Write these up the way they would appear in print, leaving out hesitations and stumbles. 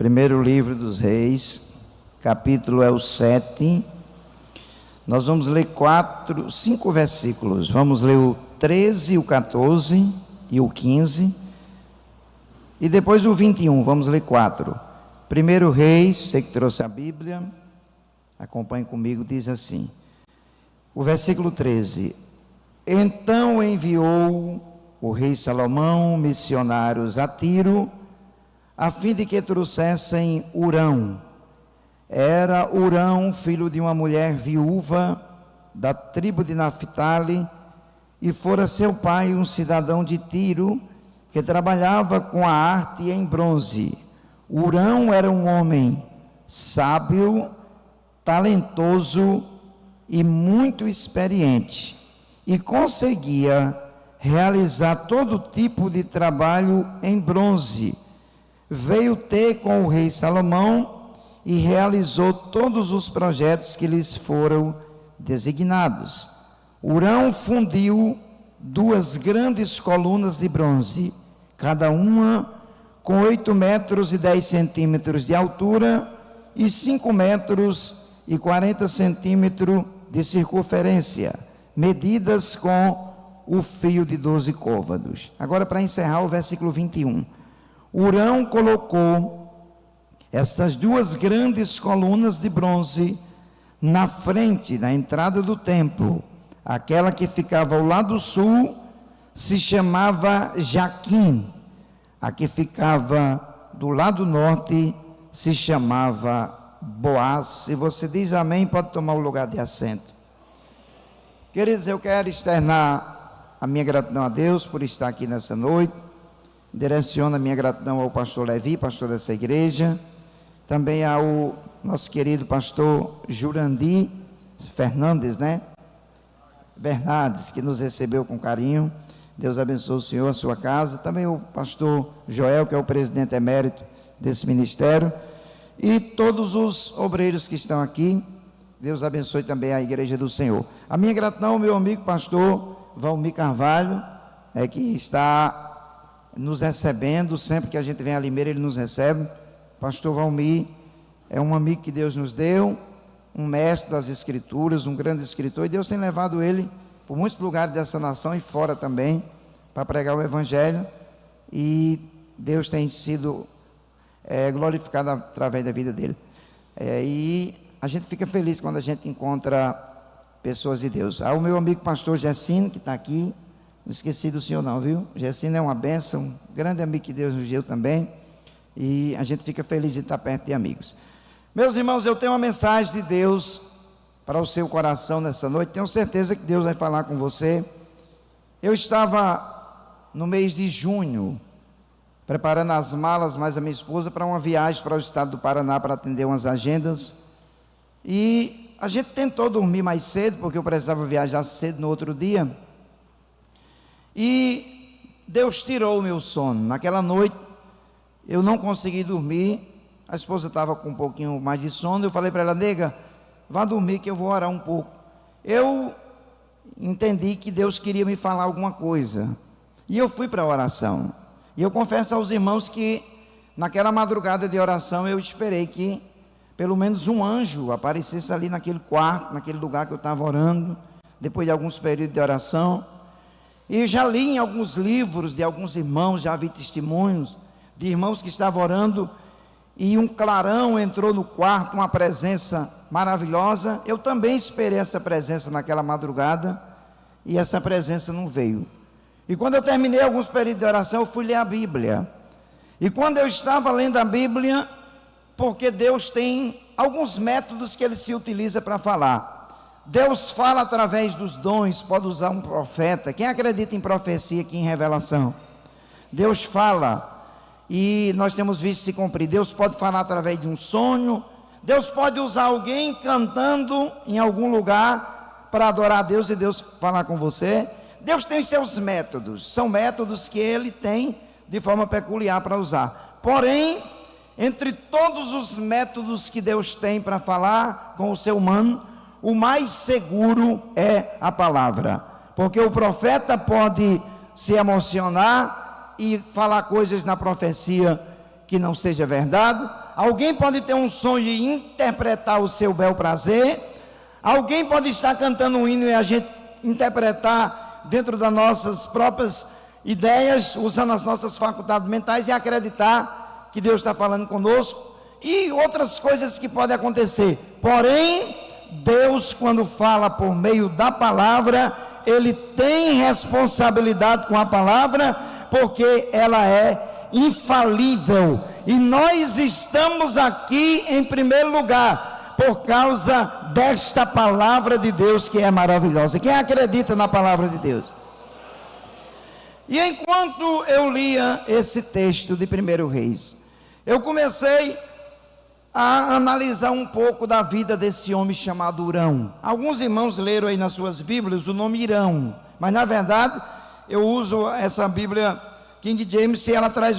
Primeiro livro dos Reis, capítulo é o 7. Nós vamos ler 5 versículos. Vamos ler o 13, o 14 e o 15. E depois o 21, vamos ler 4. Primeiro Reis, você que trouxe a Bíblia, acompanhe comigo, diz assim. O versículo 13. Então enviou o rei Salomão missionários a Tiro, a fim de que trouxessem Hurão. Era Hurão, filho de uma mulher viúva da tribo de Naphtali, e fora seu pai um cidadão de Tiro, que trabalhava com a arte em bronze. Hurão era um homem sábio, talentoso e muito experiente, e conseguia realizar todo tipo de trabalho em bronze. Veio ter com o rei Salomão e realizou todos os projetos que lhes foram designados. Hurão fundiu 2 grandes colunas de bronze, cada uma com 8 metros e 10 centímetros de altura e 5 metros e 40 centímetros de circunferência, medidas com o fio de 12 côvados. Agora, para encerrar, o versículo 21. Hurão colocou estas 2 grandes colunas de bronze na frente da entrada do templo. Aquela que ficava ao lado sul se chamava Jaquim. A que ficava do lado norte se chamava Boaz. Se você diz amém, pode tomar o lugar de assento. Queridos, eu quero externar a minha gratidão a Deus por estar aqui nessa noite. Direciono a minha gratidão ao pastor Levi, pastor dessa igreja, também ao nosso querido pastor Jurandir Fernandes, Bernardes, que nos recebeu com carinho. Deus abençoe o senhor, a sua casa. Também o pastor Joel, que é o presidente emérito desse ministério, e todos os obreiros que estão aqui. Deus abençoe também a igreja do Senhor. A minha gratidão ao meu amigo pastor Valmir Carvalho, que está nos recebendo. Sempre que a gente vem a Limeira, ele nos recebe. Pastor Valmir é um amigo que Deus nos deu, um mestre das escrituras, um grande escritor, e Deus tem levado ele por muitos lugares dessa nação e fora também, para pregar o evangelho, e Deus tem sido glorificado através da vida dele. E a gente fica feliz quando a gente encontra pessoas de Deus. O meu amigo pastor Gessino, que está aqui, não esqueci do senhor não, viu? Gessino é uma bênção, grande amigo que Deus nos deu também, e a gente fica feliz de estar perto de amigos. Meus irmãos, eu tenho uma mensagem de Deus para o seu coração nessa noite. Tenho certeza que Deus vai falar com você. Eu estava no mês de junho preparando as malas, mais a minha esposa, para uma viagem para o estado do Paraná, para atender umas agendas, e a gente tentou dormir mais cedo, porque eu precisava viajar cedo no outro dia, e Deus tirou o meu sono. Naquela noite eu não consegui dormir. A esposa estava com um pouquinho mais de sono. Eu falei para ela: nega, vá dormir que eu vou orar um pouco. Eu entendi que Deus queria me falar alguma coisa, e eu fui para a oração. E eu confesso aos irmãos que naquela madrugada de oração eu esperei que pelo menos um anjo aparecesse ali naquele quarto, naquele lugar que eu estava orando, depois de alguns períodos de oração. E já li em alguns livros de alguns irmãos, já vi testemunhos de irmãos que estavam orando, e um clarão entrou no quarto, uma presença maravilhosa. Eu também esperei essa presença naquela madrugada, e essa presença não veio. E quando eu terminei alguns períodos de oração, eu fui ler a Bíblia. E quando eu estava lendo a Bíblia, porque Deus tem alguns métodos que Ele se utiliza para falar. Deus fala através dos dons, pode usar um profeta. Quem acredita em profecia aqui, em revelação? Deus fala, e nós temos visto se cumprir. Deus pode falar através de um sonho. Deus pode usar alguém cantando em algum lugar para adorar a Deus e Deus falar com você. Deus tem seus métodos, são métodos que Ele tem de forma peculiar para usar. Porém, entre todos os métodos que Deus tem para falar com o ser humano, o mais seguro é a palavra, porque o profeta pode se emocionar e falar coisas na profecia que não seja verdade. Alguém pode ter um sonho e interpretar o seu bel prazer. Alguém pode estar cantando um hino e a gente interpretar dentro das nossas próprias ideias, usando as nossas faculdades mentais e acreditar que Deus está falando conosco. E outras coisas que podem acontecer. Porém, Deus, quando fala por meio da palavra, Ele tem responsabilidade com a palavra, porque ela é infalível. E nós estamos aqui em primeiro lugar por causa desta palavra de Deus, que é maravilhosa. Quem acredita na palavra de Deus? E enquanto eu lia esse texto de 1 Reis, eu comecei a analisar um pouco da vida desse homem chamado Hurão. Alguns irmãos leram aí nas suas Bíblias o nome Irão, mas na verdade eu uso essa Bíblia King James e ela traz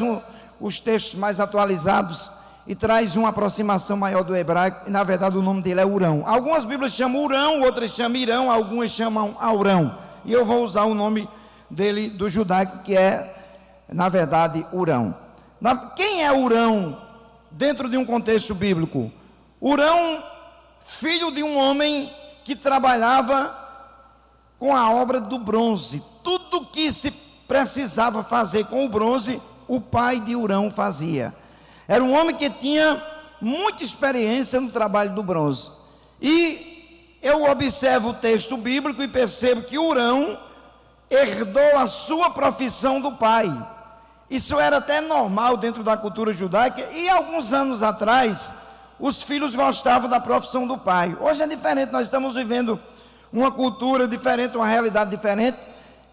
os textos mais atualizados e traz uma aproximação maior do hebraico, e na verdade o nome dele é Hurão. Algumas Bíblias chamam Hurão, outras chamam Irão, algumas chamam Aurão, e eu vou usar o nome dele do judaico, que é na verdade Hurão. Quem é Hurão dentro de um contexto bíblico? Hurão, filho de um homem que trabalhava com a obra do bronze. Tudo que se precisava fazer com o bronze, o pai de Hurão fazia. Era um homem que tinha muita experiência no trabalho do bronze. E eu observo o texto bíblico e percebo que Hurão herdou a sua profissão do pai. Isso era até normal dentro da cultura judaica, e alguns anos atrás, os filhos gostavam da profissão do pai. Hoje é diferente, nós estamos vivendo uma cultura diferente, uma realidade diferente,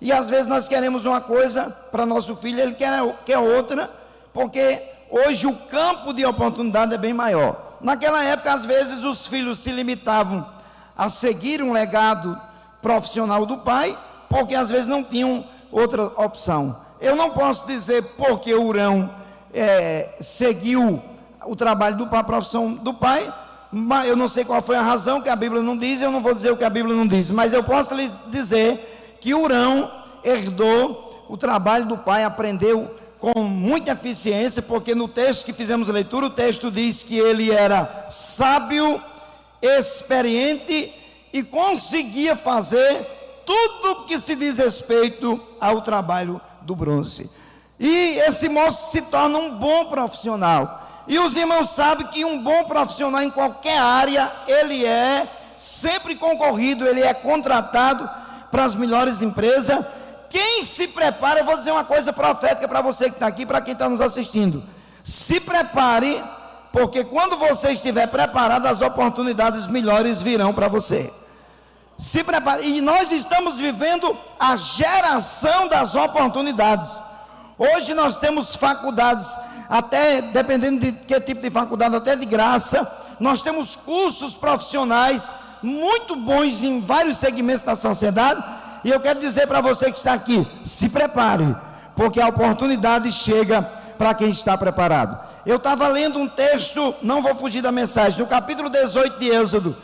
e às vezes nós queremos uma coisa para nosso filho, ele quer outra, porque hoje o campo de oportunidade é bem maior. Naquela época, às vezes, os filhos se limitavam a seguir um legado profissional do pai, porque às vezes não tinham outra opção. Eu não posso dizer porque Hurão seguiu o trabalho do pai, a profissão do pai, mas eu não sei qual foi a razão, que a Bíblia não diz, eu não vou dizer o que a Bíblia não diz, mas eu posso lhe dizer que Hurão herdou o trabalho do pai, aprendeu com muita eficiência, porque no texto que fizemos leitura, o texto diz que ele era sábio, experiente e conseguia fazer tudo que se diz respeito ao trabalho do bronze. E esse moço se torna um bom profissional. E os irmãos sabem que um bom profissional em qualquer área, ele é sempre concorrido, ele é contratado para as melhores empresas. Quem se prepara, eu vou dizer uma coisa profética para você que está aqui, para quem está nos assistindo: se prepare, porque quando você estiver preparado, as oportunidades melhores virão para você. Se prepare. E nós estamos vivendo a geração das oportunidades. Hoje nós temos faculdades, até dependendo de que tipo de faculdade, até de graça. Nós temos cursos profissionais muito bons em vários segmentos da sociedade. E eu quero dizer para você que está aqui: se prepare, porque a oportunidade chega para quem está preparado. Eu estava lendo um texto, não vou fugir da mensagem, no capítulo 18 de Êxodo.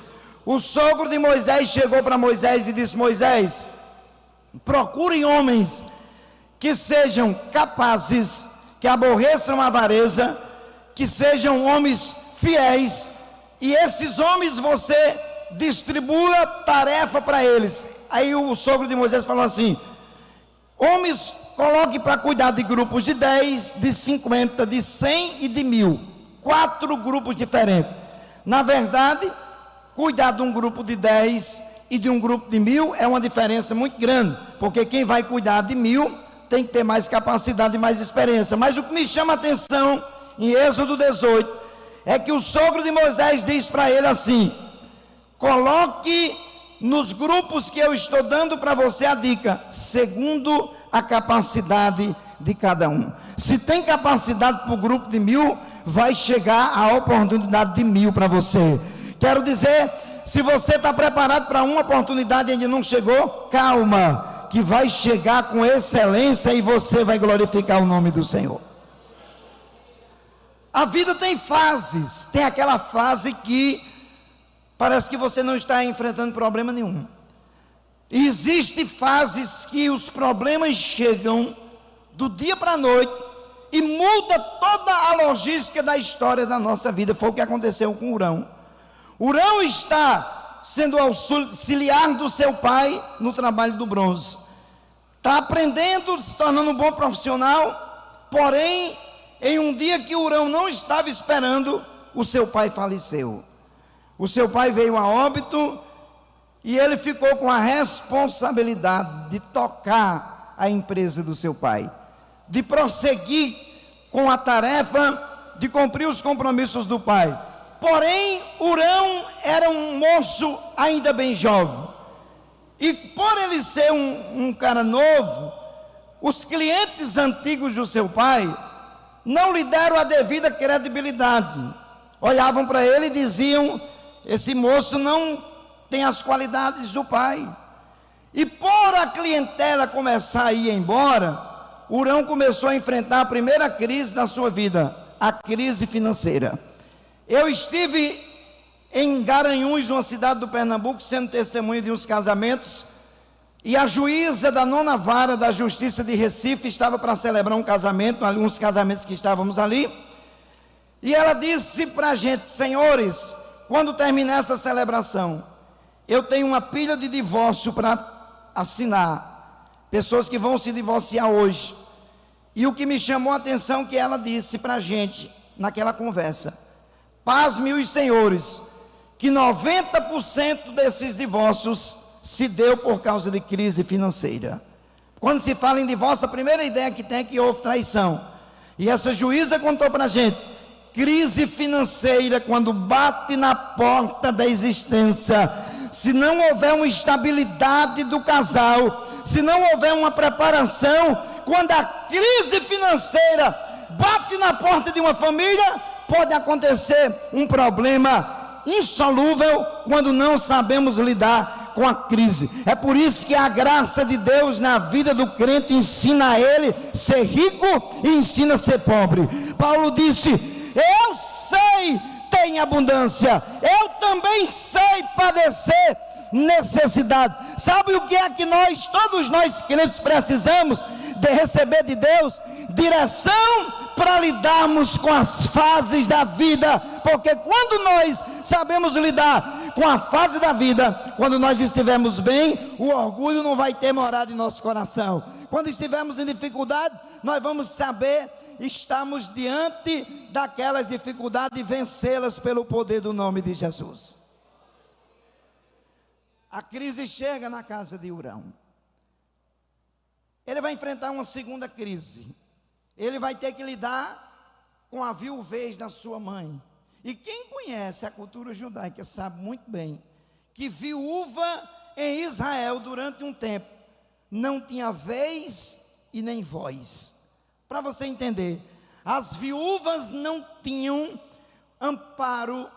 O sogro de Moisés chegou para Moisés e disse: Moisés, procurem homens que sejam capazes, que aborreçam a avareza, que sejam homens fiéis, e esses homens você distribua tarefa para eles. Aí o sogro de Moisés falou assim: homens, coloque para cuidar de grupos de 10, de 50, de 100 e de 1000, 4 grupos diferentes. Na verdade, cuidar de um grupo de 10 e de um grupo de 1000 é uma diferença muito grande, porque quem vai cuidar de 1000 tem que ter mais capacidade e mais experiência. Mas o que me chama a atenção em Êxodo 18 é que o sogro de Moisés diz para ele assim: coloque nos grupos que eu estou dando para você a dica, segundo a capacidade de cada um. Se tem capacidade para o grupo de 1000, vai chegar a oportunidade de 1000 para você. Quero dizer, se você está preparado para uma oportunidade e ainda não chegou, calma, que vai chegar com excelência e você vai glorificar o nome do Senhor. A vida tem fases. Tem aquela fase que parece que você não está enfrentando problema nenhum. Existem fases que os problemas chegam do dia para a noite e muda toda a logística da história da nossa vida. Foi o que aconteceu com Hurão. Hurão está sendo auxiliar do seu pai no trabalho do bronze. Está aprendendo, se tornando um bom profissional, porém, em um dia que Hurão não estava esperando, o seu pai faleceu. O seu pai veio a óbito e ele ficou com a responsabilidade de tocar a empresa do seu pai, de prosseguir com a tarefa de cumprir os compromissos do pai. Porém, Hurão era um moço ainda bem jovem, e por ele ser um cara novo, os clientes antigos do seu pai não lhe deram a devida credibilidade. Olhavam para ele e diziam: esse moço não tem as qualidades do pai. E por a clientela começar a ir embora, Hurão começou a enfrentar a primeira crise da sua vida, a crise financeira. Eu estive em Garanhuns, uma cidade do Pernambuco, sendo testemunha de uns casamentos, e a juíza da 9ª vara da Justiça de Recife estava para celebrar um casamento, uns casamentos que estávamos ali, e ela disse para a gente: senhores, quando terminar essa celebração, eu tenho uma pilha de divórcio para assinar, pessoas que vão se divorciar hoje. E o que me chamou a atenção que ela disse para a gente naquela conversa: pasme os senhores, que 90% desses divórcios se deu por causa de crise financeira. Quando se fala em divórcio, a primeira ideia que tem é que houve traição. E essa juíza contou para a gente: crise financeira, quando bate na porta da existência, se não houver uma estabilidade do casal, se não houver uma preparação, quando a crise financeira bate na porta de uma família, pode acontecer um problema insolúvel quando não sabemos lidar com a crise. É por isso que a graça de Deus na vida do crente ensina a ele ser rico e ensina a ser pobre. Paulo disse: eu sei ter abundância, eu também sei padecer necessidade. Sabe o que é que todos nós crentes precisamos de receber de Deus? Direção para lidarmos com as fases da vida, porque quando nós sabemos lidar com a fase da vida, quando nós estivermos bem, o orgulho não vai ter morado em nosso coração. Quando estivermos em dificuldade, nós vamos saber estamos diante daquelas dificuldades e vencê-las pelo poder do nome de Jesus. A crise chega na casa de Hurão. Ele vai enfrentar uma segunda crise. Ele vai ter que lidar com a viuvez da sua mãe. E quem conhece a cultura judaica sabe muito bem que viúva em Israel durante um tempo não tinha vez e nem voz. Para você entender, as viúvas não tinham amparo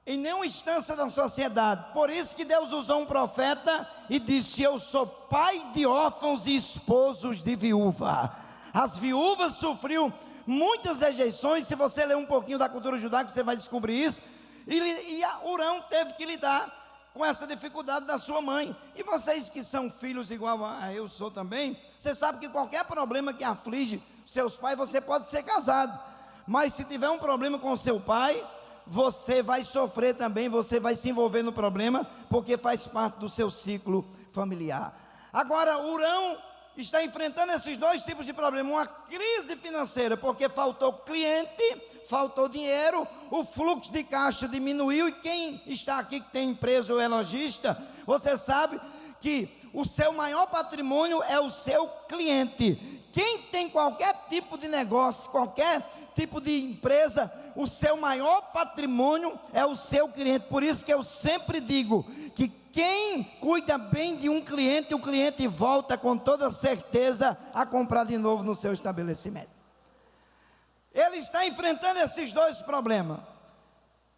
em nenhuma instância da sociedade. Por isso que Deus usou um profeta e disse: eu sou pai de órfãos e esposos de viúva. As viúvas sofriam muitas rejeições. Se você ler um pouquinho da cultura judaica, você vai descobrir isso. E Hurão teve que lidar com essa dificuldade da sua mãe. E vocês que são filhos igual a eu sou também, você sabe que qualquer problema que aflige seus pais, você pode ser casado, mas se tiver um problema com seu pai, você vai sofrer também, você vai se envolver no problema, porque faz parte do seu ciclo familiar. Agora, Hurão está enfrentando esses dois tipos de problema: uma crise financeira, porque faltou cliente, faltou dinheiro, o fluxo de caixa diminuiu. E quem está aqui que tem empresa ou é lojista, você sabe que o seu maior patrimônio é o seu cliente. Quem tem qualquer tipo de negócio, qualquer tipo de empresa, o seu maior patrimônio é o seu cliente. Por isso que eu sempre digo que quem cuida bem de um cliente, o cliente volta com toda certeza a comprar de novo no seu estabelecimento. Ele está enfrentando esses dois problemas.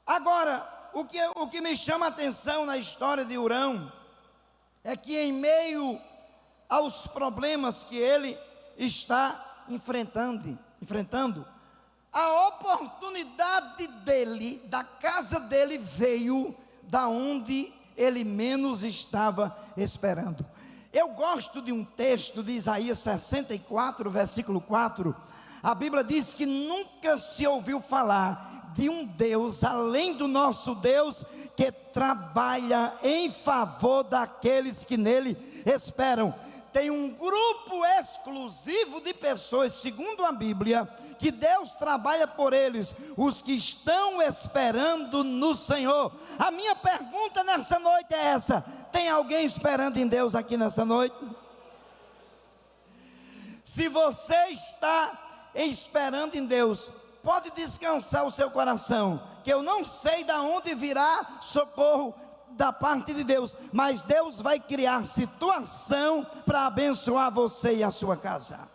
Agora, o que me chama a atenção na história de Hurão é que, em meio aos problemas que ele está enfrentando, a oportunidade dele, da casa dele, veio da onde ele menos estava esperando. Eu gosto de um texto de Isaías 64, versículo 4, A Bíblia diz que nunca se ouviu falar de um Deus, além do nosso Deus, que trabalha em favor daqueles que nele esperam. Tem um grupo exclusivo de pessoas, segundo a Bíblia, que Deus trabalha por eles, os que estão esperando no Senhor. A minha pergunta nessa noite é essa: tem alguém esperando em Deus aqui nessa noite? Se você está esperando em Deus, pode descansar o seu coração, que eu não sei de onde virá socorro da parte de Deus, mas Deus vai criar situação para abençoar você e a sua casa.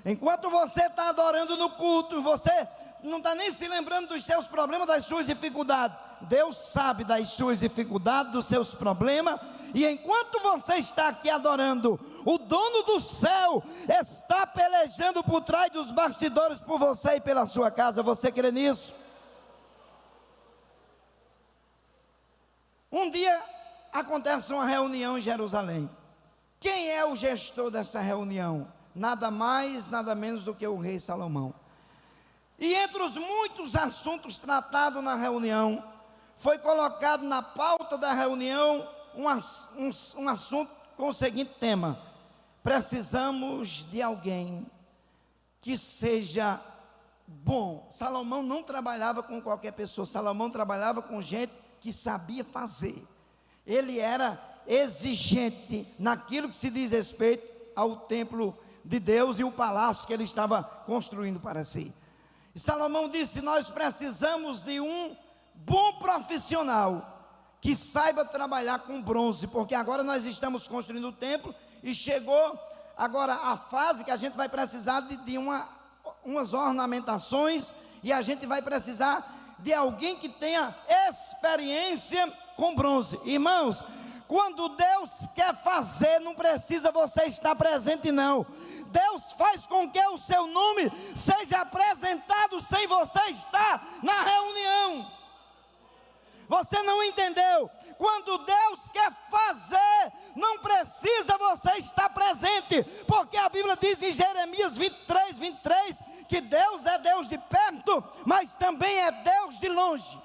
Enquanto você está adorando no culto, você não está nem se lembrando dos seus problemas, das suas dificuldades. Deus sabe das suas dificuldades, dos seus problemas, e enquanto você está aqui adorando, o dono do céu está pelejando por trás dos bastidores por você e pela sua casa. Você crê nisso? Um dia acontece uma reunião em Jerusalém. Quem é o gestor dessa reunião? Nada mais, nada menos do que o rei Salomão. E entre os muitos assuntos tratados na reunião, foi colocado na pauta da reunião um assunto com o seguinte tema: precisamos de alguém que seja bom. Salomão não trabalhava com qualquer pessoa, Salomão trabalhava com gente que sabia fazer. Ele era exigente naquilo que se diz respeito ao templo de Deus e o palácio que ele estava construindo para si. E Salomão disse: nós precisamos de um bom profissional que saiba trabalhar com bronze, porque agora nós estamos construindo o templo e chegou agora a fase que a gente vai precisar de umas ornamentações, e a gente vai precisar de alguém que tenha experiência com bronze. Irmãos, quando Deus quer fazer, não precisa você estar presente não. Deus faz com que o seu nome seja apresentado sem você estar na reunião. Você não entendeu? Quando Deus quer fazer, não precisa você estar presente, porque a Bíblia diz em Jeremias 23, que Deus é Deus de perto, mas também é Deus de longe.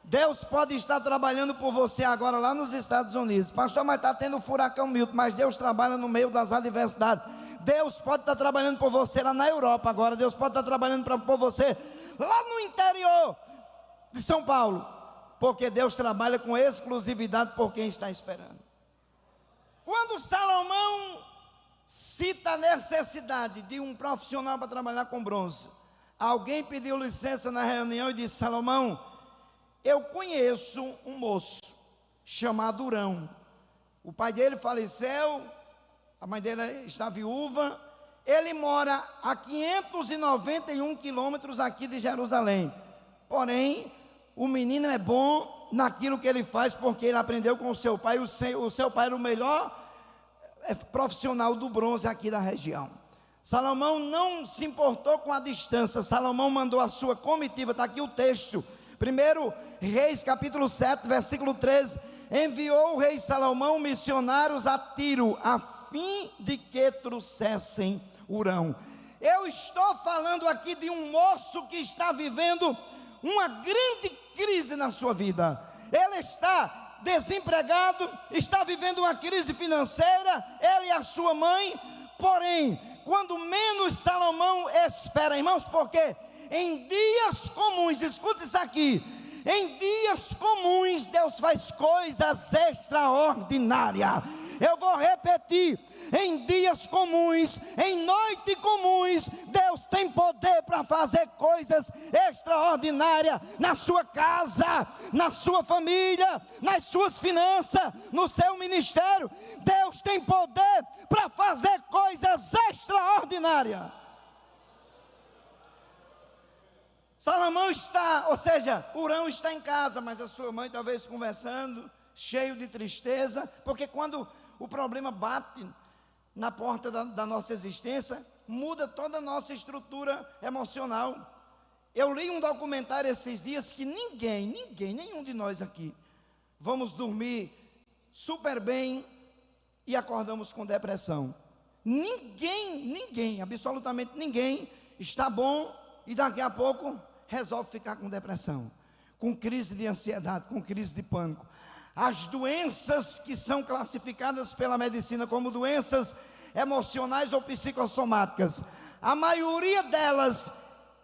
Deus pode estar trabalhando por você agora lá nos Estados Unidos. Pastor, mas está tendo um furacão Milton. Mas Deus trabalha no meio das adversidades. Deus pode estar trabalhando por você lá na Europa agora. Deus pode estar trabalhando por você lá no interior de São Paulo, porque Deus trabalha com exclusividade por quem está esperando. Quando Salomão cita a necessidade de um profissional para trabalhar com bronze, alguém pediu licença na reunião e disse: Salomão, eu conheço um moço chamado Hurão. O pai dele faleceu, a mãe dele está viúva. Ele mora a 591 quilômetros aqui de Jerusalém. Porém, o menino é bom naquilo que ele faz, porque ele aprendeu com o seu pai. O seu pai era o melhor profissional do bronze aqui da região. Salomão não se importou com a distância. Salomão mandou a sua comitiva, está aqui o texto, 1 Reis capítulo 7, versículo 13. Enviou o rei Salomão missionários a Tiro, a fim de que trouxessem Hurão. Eu estou falando aqui de um moço que está vivendo uma grande crise na sua vida. Ele está desempregado, está vivendo uma crise financeira, ele e a sua mãe. Porém, quando menos Salomão espera, irmãos, porque em dias comuns, escuta isso aqui, em dias comuns Deus faz coisas extraordinárias. Eu vou repetir: em dias comuns, em noites comuns, Deus tem poder para fazer coisas extraordinárias na sua casa, na sua família, nas suas finanças, no seu ministério. Deus tem poder para fazer coisas extraordinárias. Salomão está, ou seja, Hurão está em casa, mas a sua mãe talvez conversando, cheio de tristeza, porque quando o problema bate na porta da nossa existência, muda toda a nossa estrutura emocional. Eu li um documentário esses dias que nenhum de nós aqui vamos dormir super bem e acordamos com depressão. Ninguém, absolutamente ninguém está bom e daqui a pouco resolve ficar com depressão, com crise de ansiedade, com crise de pânico. As doenças que são classificadas pela medicina como doenças emocionais ou psicossomáticas, a maioria delas,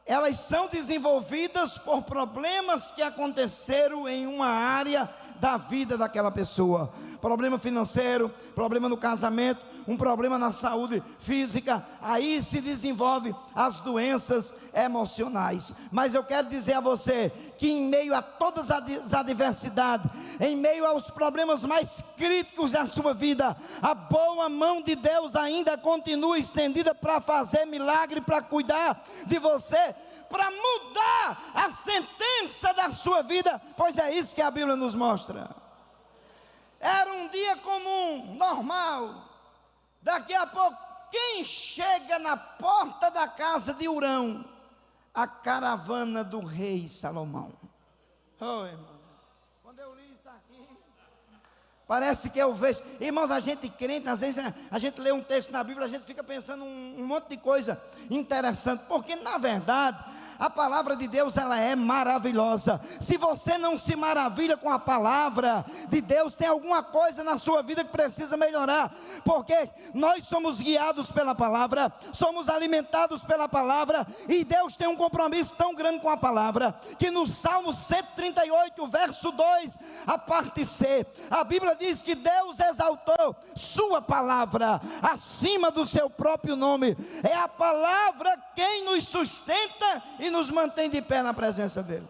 elas são desenvolvidas por problemas que aconteceram em uma área da vida daquela pessoa. Problema financeiro, problema no casamento, um problema na saúde física, aí se desenvolve as doenças emocionais. Mas eu quero dizer a você que em meio a todas as adversidades, em meio aos problemas mais críticos da sua vida, a boa mão de Deus ainda continua estendida para fazer milagre, para cuidar de você, para mudar a sentença da sua vida, pois é isso que a Bíblia nos mostra. Era um dia comum, normal. Daqui a pouco, quem chega na porta da casa de Hurão? A caravana do rei Salomão. Oh, irmão, quando eu li isso aqui, parece que eu vejo. Irmãos, a gente crente, às vezes a gente lê um texto na Bíblia, a gente fica pensando um monte de coisa interessante, porque na verdade a palavra de Deus, ela é maravilhosa. Se você não se maravilha com a palavra de Deus, tem alguma coisa na sua vida que precisa melhorar, porque nós somos guiados pela palavra, somos alimentados pela palavra, e Deus tem um compromisso tão grande com a palavra, que no Salmo 138, verso 2, a parte C, a Bíblia diz que Deus exaltou sua palavra acima do seu próprio nome. É a palavra quem nos sustenta e nos mantém de pé na presença dele.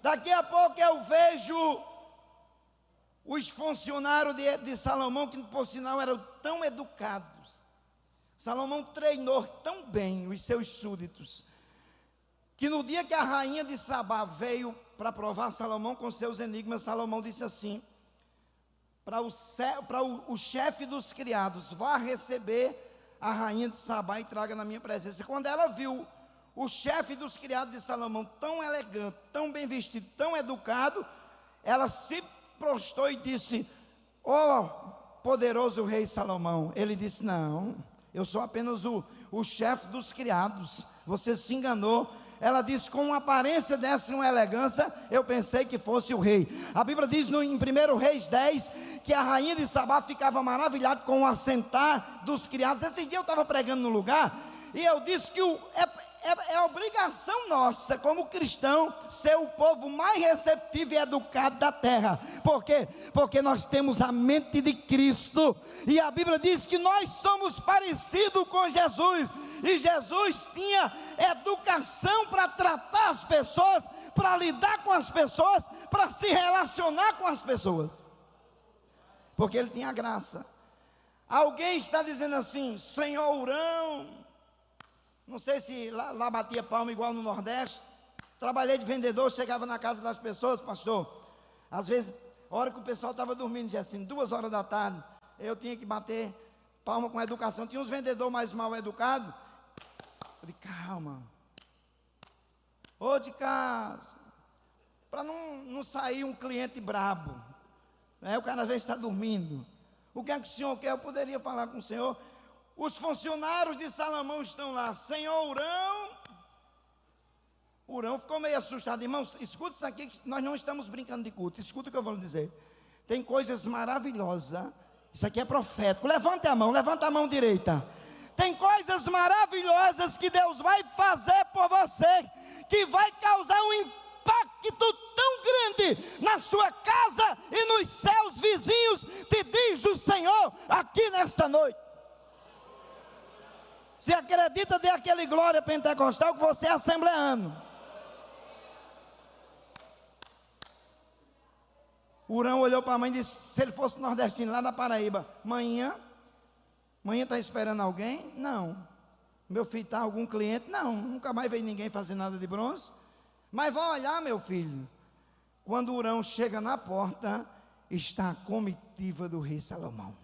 Daqui a pouco eu vejo os funcionários de Salomão, que por sinal eram tão educados. Salomão treinou tão bem os seus súditos, que no dia que a rainha de Sabá veio para provar Salomão com seus enigmas, Salomão disse assim para o chefe dos criados: vá receber a rainha de Sabá e traga na minha presença. Quando ela viu o chefe dos criados de Salomão tão elegante, tão bem vestido, tão educado, ela se prostrou e disse: ó poderoso rei Salomão. Ele disse: não, eu sou apenas o chefe dos criados, você se enganou. Ela disse: com uma aparência dessa, uma elegância, eu pensei que fosse o rei. A Bíblia diz em 1 Reis 10, que a rainha de Sabá ficava maravilhada com o assentar dos criados. Esse dia eu estava pregando no lugar, e eu disse que é obrigação nossa, como cristão, ser o povo mais receptivo e educado da terra. Por quê? Porque nós temos a mente de Cristo, e a Bíblia diz que nós somos parecidos com Jesus, e Jesus tinha educação para tratar as pessoas, para lidar com as pessoas, para se relacionar com as pessoas, porque ele tinha graça. Alguém está dizendo assim: Senhor Hurão, não sei se lá batia palma igual no Nordeste. Trabalhei de vendedor, chegava na casa das pessoas, pastor, às vezes, a hora que o pessoal estava dormindo, já assim, 2 horas da tarde, eu tinha que bater palma com educação. Tinha uns vendedores mais mal educados. Eu disse: calma, ô de casa, para não sair um cliente brabo, né? O cara às vezes está dormindo. O que é que o senhor quer? Eu poderia falar com o senhor. Os funcionários de Salomão estão lá. Senhor Hurão. Hurão ficou meio assustado. Irmãos, escuta isso aqui, que nós não estamos brincando de culto. Escuta o que eu vou lhe dizer. Tem coisas maravilhosas. Isso aqui é profético. Levante a mão direita. Tem coisas maravilhosas que Deus vai fazer por você, que vai causar um impacto tão grande na sua casa e nos céus vizinhos, te diz o Senhor aqui nesta noite. Se acredita, dê aquele glória pentecostal, que você é assembleano. Hurão olhou para a mãe e disse: se ele fosse nordestino lá da Paraíba, manhã está esperando alguém? Não. Meu filho está algum cliente? Não, nunca mais veio ninguém fazer nada de bronze. Mas vai olhar, meu filho, quando Hurão chega na porta, está a comitiva do rei Salomão,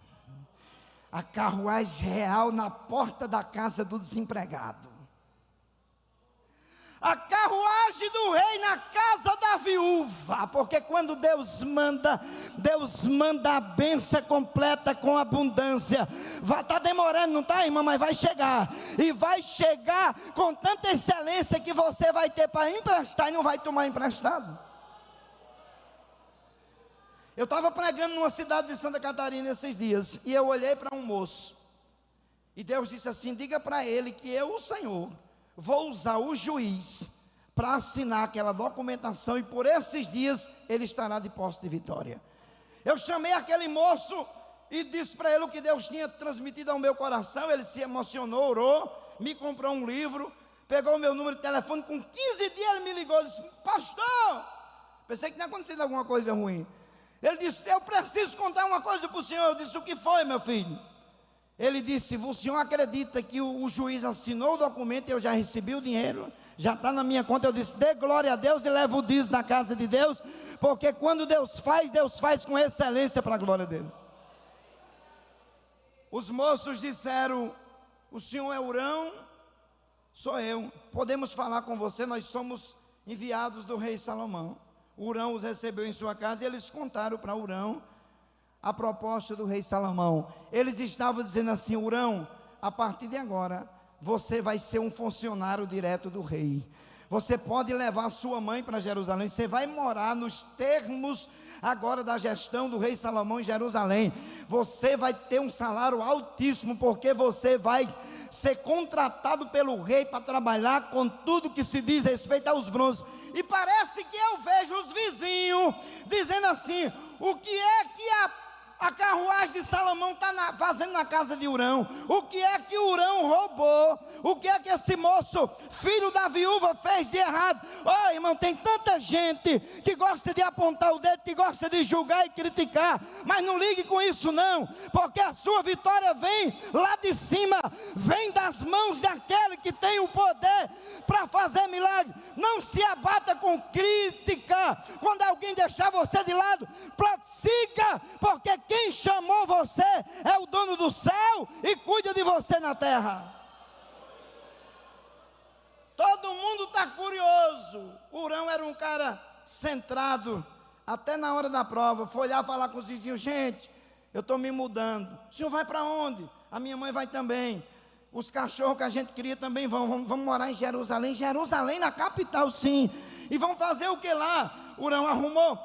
a carruagem real na porta da casa do desempregado, a carruagem do rei na casa da da viúva, porque quando Deus manda a bênção completa com abundância. Está demorando, não está, irmã? Mas vai chegar, e vai chegar com tanta excelência que você vai ter para emprestar e não vai tomar emprestado. Eu estava pregando numa cidade de Santa Catarina esses dias, e eu olhei para um moço, e Deus disse assim: diga para ele que eu, o Senhor, vou usar o juiz para assinar aquela documentação, e por esses dias ele estará de posse de vitória. Eu chamei aquele moço e disse para ele o que Deus tinha transmitido ao meu coração. Ele se emocionou, orou, me comprou um livro, pegou o meu número de telefone. Com 15 dias ele me ligou e disse: pastor, pensei que tinha acontecido alguma coisa ruim. Ele disse: eu preciso contar uma coisa para o senhor. Eu disse: o que foi, meu filho? Ele disse: o senhor acredita que o juiz assinou o documento e eu já recebi o dinheiro? Já está na minha conta. Eu disse: dê glória a Deus e leva o dízimo na casa de Deus, porque quando Deus faz com excelência para a glória dele. Os moços disseram: o senhor é Hurão? Sou eu. Podemos falar com você? Nós somos enviados do rei Salomão. Hurão os recebeu em sua casa e eles contaram para Hurão a proposta do rei Salomão. Eles estavam dizendo assim: Hurão, a partir de agora você vai ser um funcionário direto do rei. Você pode levar sua mãe para Jerusalém, você vai morar nos termos agora da gestão do rei Salomão em Jerusalém. Você vai ter um salário altíssimo, porque você vai ser contratado pelo rei para trabalhar com tudo que se diz respeito aos bronzes. E parece que eu vejo os vizinhos dizendo assim: o que é que a carruagem de Salomão está fazendo na casa de Hurão? O que é que Hurão roubou? O que é que esse moço, filho da viúva, fez de errado? Oh, irmão, tem tanta gente que gosta de apontar o dedo, que gosta de julgar e criticar, mas não ligue com isso não, porque a sua vitória vem lá de cima, vem das mãos daquele que tem o poder para fazer milagre. Não se abata com crítica. Quando alguém deixar você de lado, prossiga, porque quem chamou você é o dono do céu e cuida de você na terra. Todo mundo está curioso. Hurão era um cara centrado, até na hora da prova. Foi lá falar com os vizinhos: gente, eu estou me mudando. O senhor vai para onde? A minha mãe vai também. Os cachorros que a gente cria também vão morar em Jerusalém. Jerusalém, na capital, sim. E vão fazer o que lá? Hurão arrumou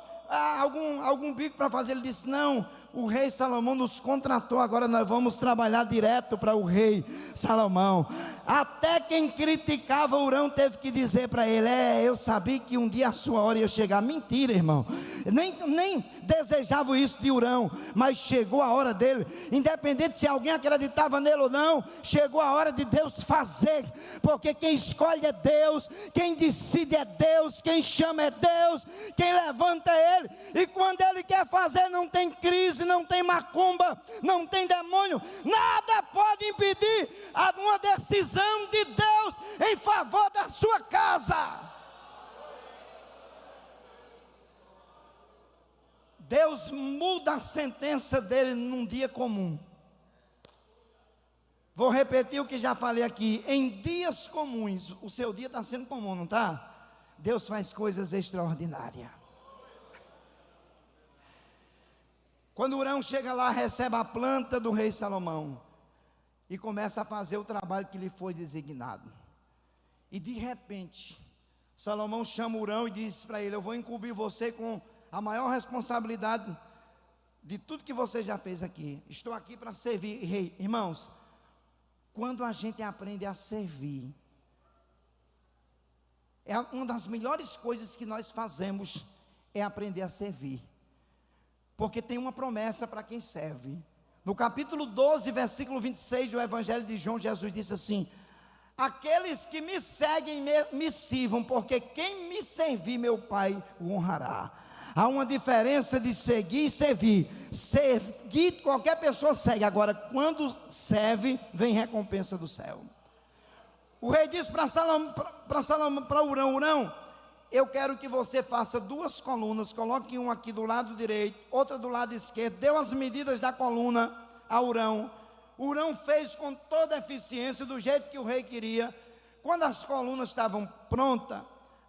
algum bico para fazer. Ele disse: não, o rei Salomão nos contratou, agora nós vamos trabalhar direto para o rei Salomão. Até quem criticava Hurão teve que dizer para ele: eu sabia que um dia a sua hora ia chegar. Mentira, irmão, nem desejava isso de Hurão, mas chegou a hora dele. Independente se alguém acreditava nele ou não, chegou a hora de Deus fazer, porque quem escolhe é Deus, quem decide é Deus, quem chama é Deus, quem levanta é Ele. E quando Ele quer fazer, não tem crise, não tem macumba, não tem demônio, nada pode impedir uma decisão de Deus em favor da sua casa. Deus muda a sentença dele num dia comum. Vou repetir o que já falei aqui: em dias comuns, o seu dia está sendo comum, não está? Deus faz coisas extraordinárias. Quando Hurão chega lá, recebe a planta do rei Salomão e começa a fazer o trabalho que lhe foi designado. E de repente, Salomão chama Hurão e diz para ele: eu vou incumbir você com a maior responsabilidade de tudo que você já fez aqui. Estou aqui para servir, rei. Irmãos, quando a gente aprende a servir, é uma das melhores coisas que nós fazemos, é aprender a servir. Porque tem uma promessa para quem serve. No capítulo 12, versículo 26 do Evangelho de João, Jesus disse assim: aqueles que me seguem me sirvam, porque quem me servir, meu Pai o honrará. Há uma diferença de seguir e servir. Seguir, qualquer pessoa segue. Agora, quando serve, vem recompensa do céu. O rei disse para Hurão: Hurão, eu quero que você faça 2 colunas, coloque uma aqui do lado direito, outra do lado esquerdo. Deu as medidas da coluna a Hurão. Hurão fez com toda a eficiência, do jeito que o rei queria. Quando as colunas estavam prontas,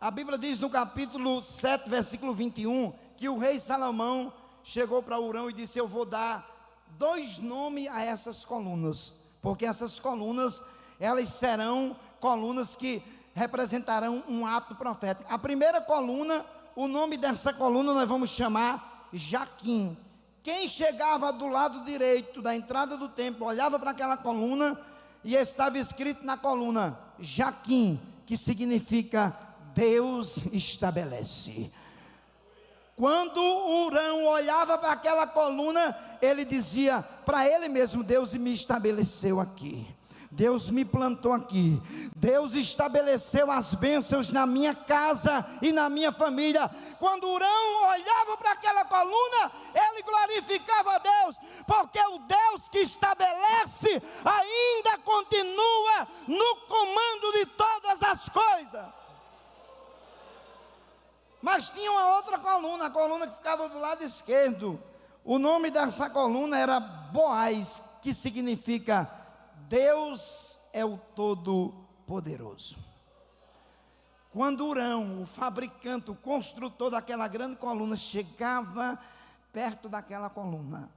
a Bíblia diz no capítulo 7, versículo 21, que o rei Salomão chegou para Hurão e disse: eu vou dar 2 nomes a essas colunas, porque essas colunas, elas serão colunas que representarão um ato profético. A primeira coluna, o nome dessa coluna nós vamos chamar Jaquim. Quem chegava do lado direito da entrada do templo, olhava para aquela coluna e estava escrito na coluna Jaquim, que significa Deus estabelece. Quando Hurão olhava para aquela coluna, ele dizia para ele mesmo: Deus me estabeleceu aqui, Deus me plantou aqui, Deus estabeleceu as bênçãos na minha casa e na minha família. Quando Hurão olhava para aquela coluna, ele glorificava a Deus, porque o Deus que estabelece ainda continua no comando de todas as coisas. Mas tinha uma outra coluna, a coluna que ficava do lado esquerdo. O nome dessa coluna era Boaz, que significa Deus é o Todo-Poderoso. Quando Hurão, o fabricante, o construtor daquela grande coluna, chegava perto daquela coluna,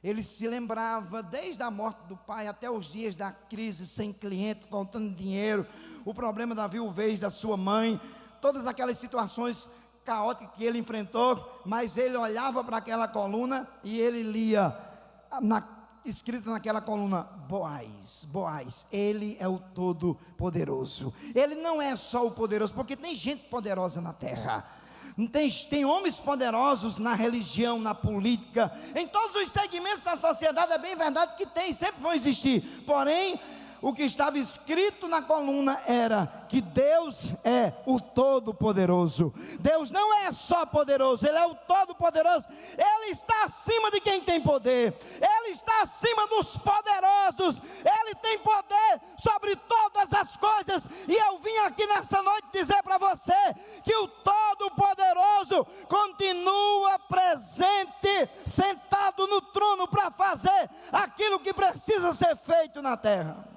ele se lembrava, desde a morte do pai até os dias da crise, sem cliente, faltando dinheiro, o problema da viuvez da sua mãe, todas aquelas situações caóticas que ele enfrentou, mas ele olhava para aquela coluna e ele lia escrito naquela coluna: Boaz, Boaz, ele é o Todo-Poderoso. Ele não é só o poderoso, porque tem gente poderosa na terra, tem homens poderosos na religião, na política, em todos os segmentos da sociedade. É bem verdade que tem, sempre vão existir, porém o que estava escrito na coluna era que Deus é o Todo-Poderoso. Deus não é só poderoso, Ele é o Todo-Poderoso. Ele está acima de quem tem poder, Ele está acima dos poderosos, Ele tem poder sobre todas as coisas. E eu vim aqui nessa noite dizer para você que o Todo-Poderoso continua presente, sentado no trono para fazer aquilo que precisa ser feito na terra.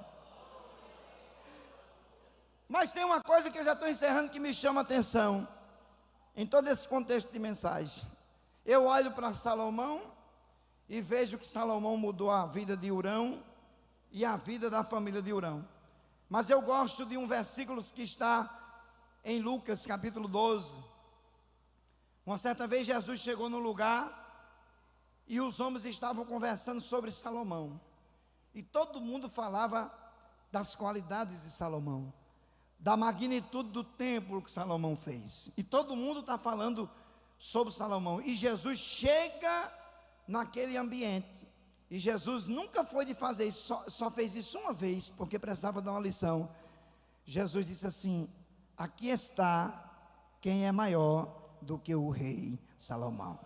Mas tem uma coisa que eu já estou encerrando que me chama a atenção, em todo esse contexto de mensagem. Eu olho para Salomão e vejo que Salomão mudou a vida de Hurão e a vida da família de Hurão. Mas eu gosto de um versículo que está em Lucas capítulo 12. Uma certa vez Jesus chegou no lugar e os homens estavam conversando sobre Salomão. E todo mundo falava das qualidades de Salomão, da magnitude do templo que Salomão fez, e todo mundo está falando sobre Salomão. E Jesus chega naquele ambiente, e Jesus nunca foi de fazer isso, só fez isso uma vez, porque precisava dar uma lição. Jesus disse assim: aqui está quem é maior do que o rei Salomão.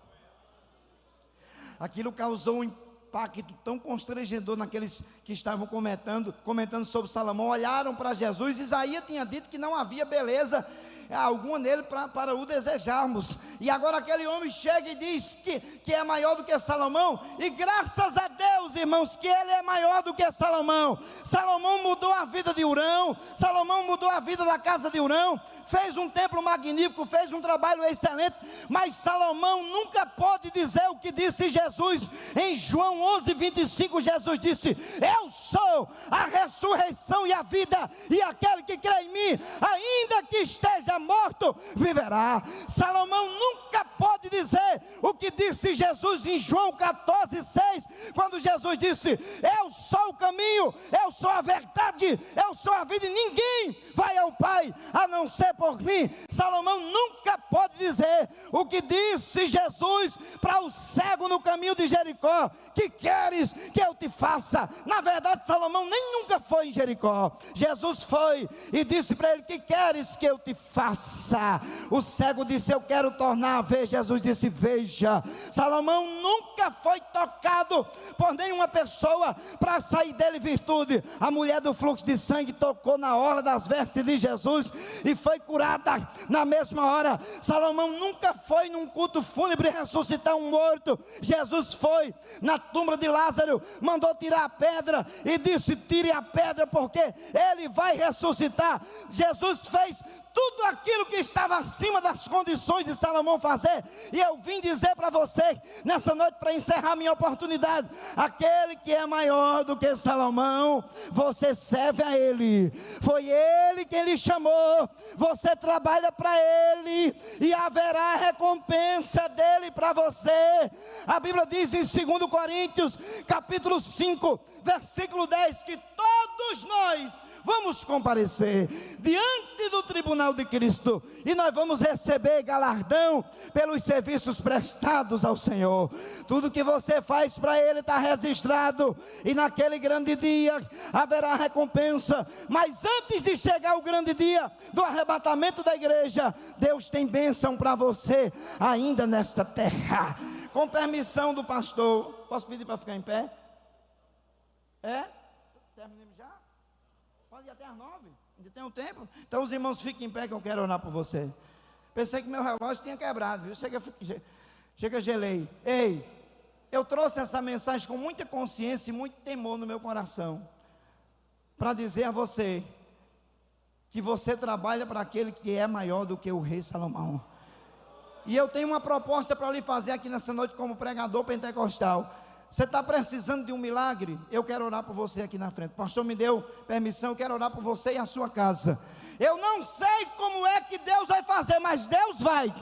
Aquilo causou um impacto tão constrangedor naqueles que estavam comentando sobre Salomão. Olharam para Jesus. Isaías tinha dito que não havia beleza alguma nele para o desejarmos, e agora aquele homem chega e diz que é maior do que Salomão. E graças a Deus, irmãos, que ele é maior do que Salomão. Salomão mudou a vida de Hurão, Salomão mudou a vida da casa de Hurão, fez um templo magnífico, fez um trabalho excelente, mas Salomão nunca pôde dizer o que disse Jesus em João 11:25. Jesus disse: eu sou a ressurreição e a vida, e aquele que crê em mim, ainda que esteja morto, viverá. Salomão nunca pode dizer o que disse Jesus em João 14:6, quando Jesus disse: eu sou o caminho, eu sou a verdade, eu sou a vida, e ninguém vai ao Pai a não ser por mim. Salomão nunca pode dizer o que disse Jesus para o cego no caminho de Jericó: que queres que eu te faça? Na verdade, Salomão nem nunca foi em Jericó. Jesus foi e disse para ele: que queres que eu te faça? O cego disse: eu quero tornar a ver. Jesus disse: veja. Salomão nunca foi tocado por nenhuma pessoa para sair dele virtude. A mulher do fluxo de sangue tocou na orla das vestes de Jesus e foi curada na mesma hora. Salomão nunca foi num culto fúnebre ressuscitar um morto. Jesus foi na tumba tumba de Lázaro, mandou tirar a pedra e disse: tire a pedra, porque ele vai ressuscitar. Jesus fez tudo aquilo que estava acima das condições de Salomão fazer. E eu vim dizer para você nessa noite, para encerrar minha oportunidade: aquele que é maior do que Salomão, você serve a ele. Foi ele quem lhe chamou, você trabalha para ele, e haverá recompensa dele para você. A Bíblia diz em 2 Coríntios capítulo 5 versículo 10, que todos nós vamos comparecer diante do tribunal de Cristo, e nós vamos receber galardão pelos serviços prestados ao Senhor. Tudo que você faz para ele está registrado, e naquele grande dia haverá recompensa. Mas antes de chegar o grande dia do arrebatamento da igreja, Deus tem bênção para você ainda nesta terra. Com permissão do pastor, posso pedir para ficar em pé? Terminamos já? Pode ir até às 9, ainda tem um tempo. Então os irmãos fiquem em pé, que eu quero orar por você. Pensei que meu relógio tinha quebrado, viu? Chega, gelei. Ei, eu trouxe essa mensagem com muita consciência e muito temor no meu coração, para dizer a você que você trabalha para aquele que é maior do que o rei Salomão. E eu tenho uma proposta para lhe fazer aqui nessa noite como pregador pentecostal. Você está precisando de um milagre? Eu quero orar por você aqui na frente. O pastor me deu permissão, eu quero orar por você e a sua casa. Eu não sei como é que Deus vai fazer, mas Deus vai.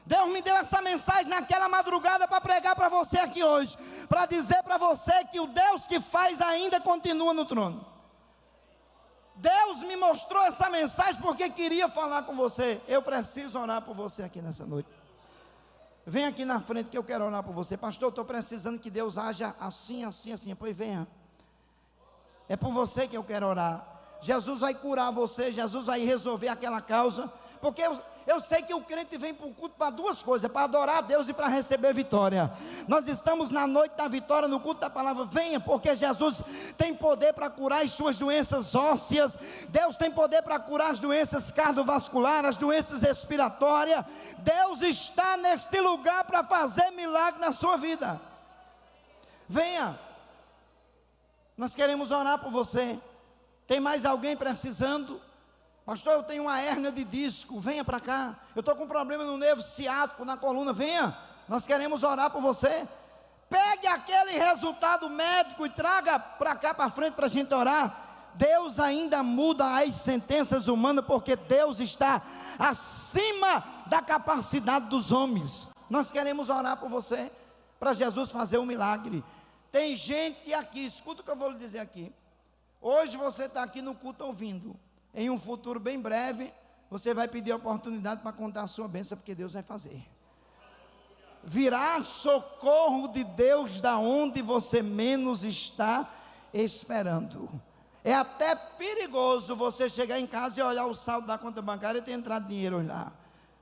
Deus me deu essa mensagem naquela madrugada para pregar para você aqui hoje, para dizer para você que o Deus que faz ainda continua no trono. Deus me mostrou essa mensagem porque queria falar com você. Eu preciso orar por você aqui nessa noite. Vem aqui na frente que eu quero orar por você. Pastor, eu estou precisando que Deus haja assim, assim, assim. Pois venha. É por você que eu quero orar. Jesus vai curar você, Jesus vai resolver aquela causa. Porque eu sei que o crente vem para o culto para duas coisas: para adorar a Deus e para receber vitória. Nós estamos na noite da vitória, no culto da palavra. Venha, porque Jesus tem poder para curar as suas doenças ósseas. Deus tem poder para curar as doenças cardiovasculares, as doenças respiratórias. Deus está neste lugar para fazer milagre na sua vida. Venha, nós queremos orar por você. Tem mais alguém precisando? Pastor, eu tenho uma hérnia de disco, venha para cá. Eu estou com um problema no nervo ciático, na coluna, venha. Nós queremos orar por você. Pegue aquele resultado médico e traga para cá, para frente, para a gente orar. Deus ainda muda as sentenças humanas, porque Deus está acima da capacidade dos homens. Nós queremos orar por você, para Jesus fazer um milagre. Tem gente aqui, escuta o que eu vou lhe dizer aqui. Hoje você está aqui no culto ouvindo. Em um futuro bem breve, você vai pedir a oportunidade para contar a sua bênção, porque Deus vai fazer. Virá socorro de Deus da onde você menos está esperando. É até perigoso você chegar em casa e olhar o saldo da conta bancária e ter entrado dinheiro lá.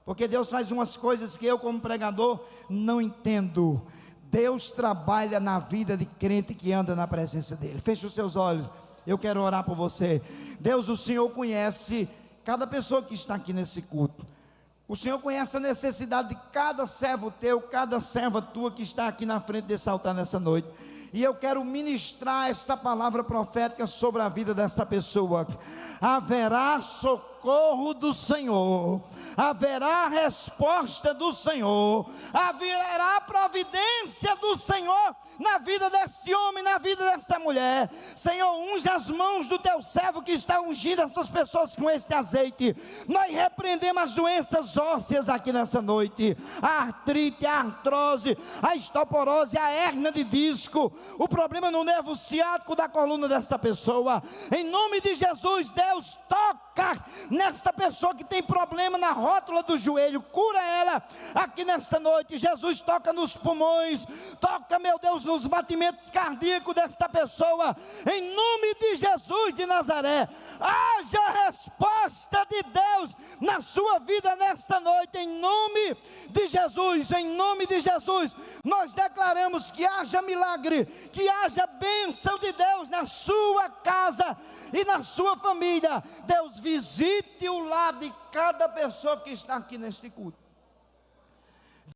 Porque Deus faz umas coisas que eu, como pregador, não entendo. Deus trabalha na vida de crente que anda na presença dele. Feche os seus olhos. Eu quero orar por você. Deus, o Senhor conhece cada pessoa que está aqui nesse culto. O Senhor conhece a necessidade de cada servo teu, cada serva tua que está aqui na frente desse altar nessa noite. E eu quero ministrar esta palavra profética sobre a vida dessa pessoa. Haverá socorro do Senhor, haverá resposta do Senhor, haverá providência do Senhor na vida deste homem, na vida desta mulher. Senhor, unge as mãos do teu servo que está ungindo essas pessoas com este azeite. Nós repreendemos as doenças ósseas aqui nessa noite: a artrite, a artrose, a osteoporose, a hérnia de disco, o problema no nervo ciático da coluna desta pessoa. Em nome de Jesus, Deus, toca nesta pessoa que tem problema na rótula do joelho, cura ela aqui nesta noite. Jesus, toca nos pulmões, toca, meu Deus, nos batimentos cardíacos desta pessoa, em nome de Jesus de Nazaré. Haja resposta de Deus na sua vida nesta noite, em nome de Jesus. Em nome de Jesus, nós declaramos que haja milagre, que haja bênção de Deus na sua casa e na sua família. Deus, visite o lar de cada pessoa que está aqui neste culto.